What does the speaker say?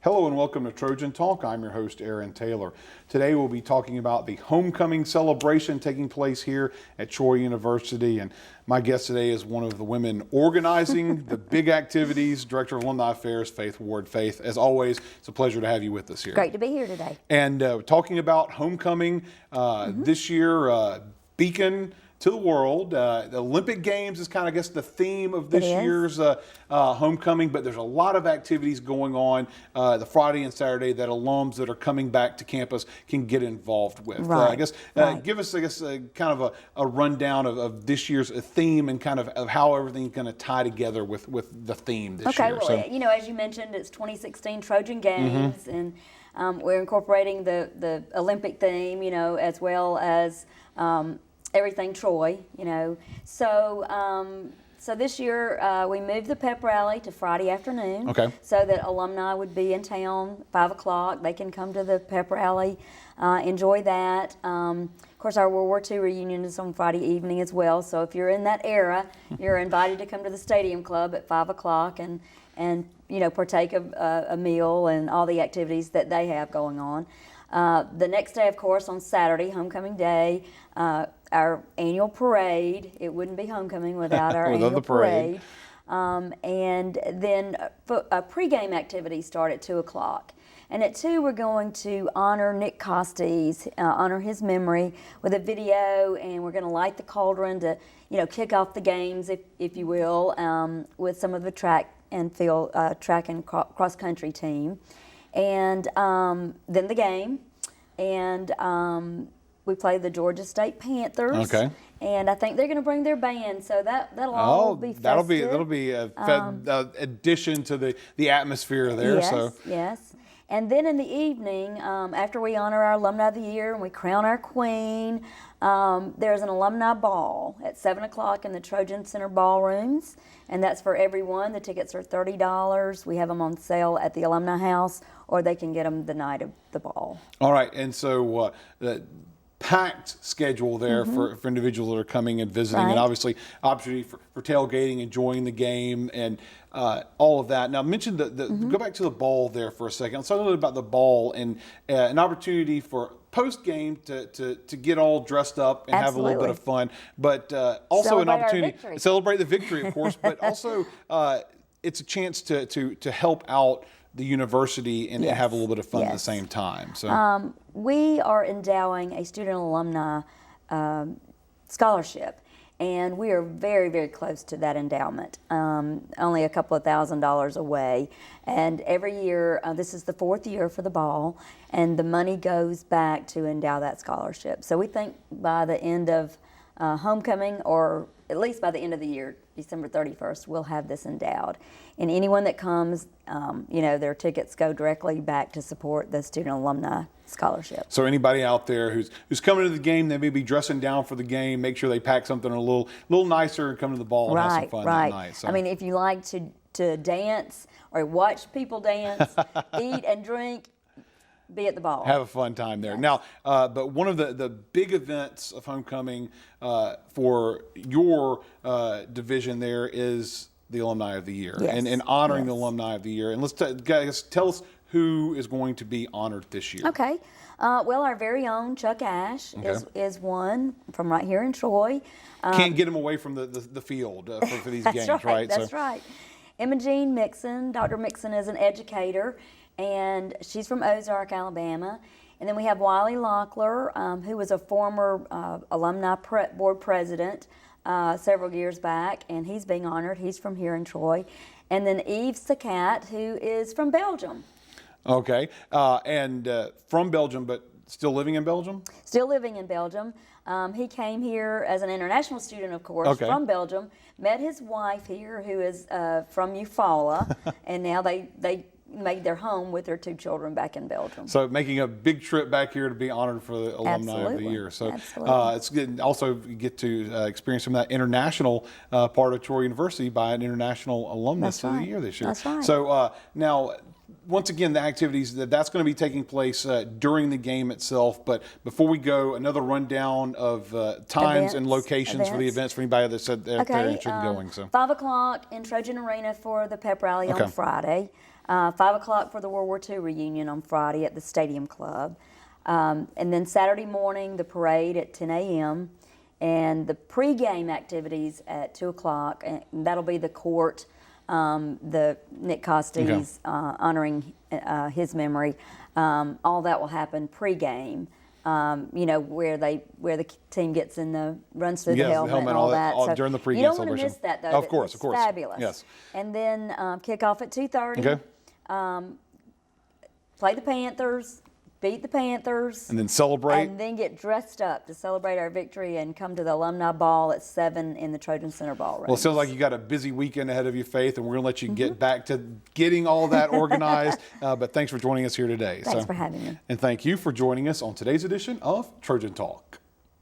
Hello and welcome to Trojan Talk. I'm your host, Aaron Taylor. Today we'll be talking about the homecoming celebration taking place here at Troy University. And my guest today is one of the women organizing the big activities, Director of Alumni Affairs, Faith Ward. Faith, as always, it's a pleasure to have you with us here. Great to be here today. And talking about homecoming this year, Beacon to the world. The Olympic Games is kind of, I guess, the theme of this year's homecoming, but there's a lot of activities going on the Friday and Saturday that alums that are coming back to campus can get involved with. Right. Give us, kind of a rundown of this year's theme and kind of how everything's going to tie together with the theme this year. Okay, well, you know, as you mentioned, it's 2016 Trojan Games, and we're incorporating the Olympic theme, you know, as well as everything Troy, you know. So this year we moved the pep rally to Friday afternoon, so that alumni would be in town 5 o'clock. They can come to the pep rally, enjoy that. Of course, our World War II reunion is on Friday evening as well. So if you're in that era, you're invited to come to the Stadium Club at 5 o'clock and you know, partake of a meal and all the activities that they have going on. The next day, of course, on Saturday, homecoming day, our annual parade. It wouldn't be homecoming without our annual parade. And then pregame activities start at 2 o'clock. And at 2, we're going to honor Nick Costes, honor his memory with a video, and we're going to light the cauldron to, you know, kick off the games, if you will, with some of the track and cross country team. And then the game, and we play the Georgia State Panthers. Okay. And I think they're going to bring their band, so that'll all be festive. That'll be a addition to the atmosphere there. Yes, yes. And then in the evening, after we honor our Alumni of the Year and we crown our queen, there's an alumni ball at 7 o'clock in the Trojan Center ballrooms, and that's for everyone. The tickets are $30. We have them on sale at the Alumni House, or they can get them the night of the ball. All right, and so the packed schedule there for individuals that are coming and visiting, and obviously opportunity for tailgating, enjoying the game, and all of that. Now, mention go back to the ball there for a second. Let's talk a little bit about the ball and an opportunity for post-game to get all dressed up and have a little bit of fun, but also an opportunity to celebrate the victory, of course, but also it's a chance to help out the university and have a little bit of fun at the same time. So we are endowing a student alumni scholarship, and we are very, very close to that endowment, only a couple of $1,000s away. And every year, this is the 4th year for the ball, and the money goes back to endow that scholarship. So we think by the end of homecoming, or at least by the end of the year, December 31st, we'll have this endowed. And anyone that comes, you know, their tickets go directly back to support the student alumni scholarship. So anybody out there who's coming to the game, they may be dressing down for the game, make sure they pack something a little nicer and come to the ball and have some fun that night. So. I mean, if you like to dance or watch people dance, eat and drink, be at the ball. Have a fun time there. Now, but one of the big events of homecoming for your division there is the Alumni of the Year, and honoring the Alumni of the Year. And guys, tell us who is going to be honored this year. Okay. Well, our very own Chuck Ash is one from right here in Troy. Can't get him away from the field for these games, right? That's right. Imogene Mixon. Dr. Mixon is an educator, and she's from Ozark, Alabama. And then we have Wiley Locklear, who was a former alumni board president several years back, and he's being honored. He's from here in Troy. And then Yves Sacat, who is from Belgium. Okay, and from Belgium, but still living in Belgium? Still living in Belgium. He came here as an international student, of course, from Belgium, met his wife here, who is from Eufaula, and now they made their home with their 2 children back in Belgium. So making a big trip back here to be honored for the Alumni of the Year. So it's good. Also you get to experience some of that international part of Troy University by an international alumnus of the year this year. That's right. So now, once again, the activities that's going to be taking place during the game itself. But before we go, another rundown of times and locations for the events for anybody that's interested in going. So 5 o'clock in Trojan Arena for the pep rally on Friday. 5 o'clock for the World War II reunion on Friday at the Stadium Club. And then Saturday morning, the parade at 10 a.m. and the pregame activities at 2 o'clock. And that'll be the court, the Nick Coste's honoring his memory. All that will happen pregame. You know, where the team gets in runs through the helmet and all that. So during the pregame you don't celebration. want to miss that, though. Of course, It's of course. fabulous. Yes. And then kickoff at 2:30. Okay. Play the Panthers, beat the Panthers. And then celebrate. And then get dressed up to celebrate our victory and come to the alumni ball at 7 in the Trojan Center ballroom. Well, it sounds like you got a busy weekend ahead of you, Faith, and we're going to let you get back to getting all that organized. But thanks for joining us here today. Thanks for having me. And thank you for joining us on today's edition of Trojan Talk.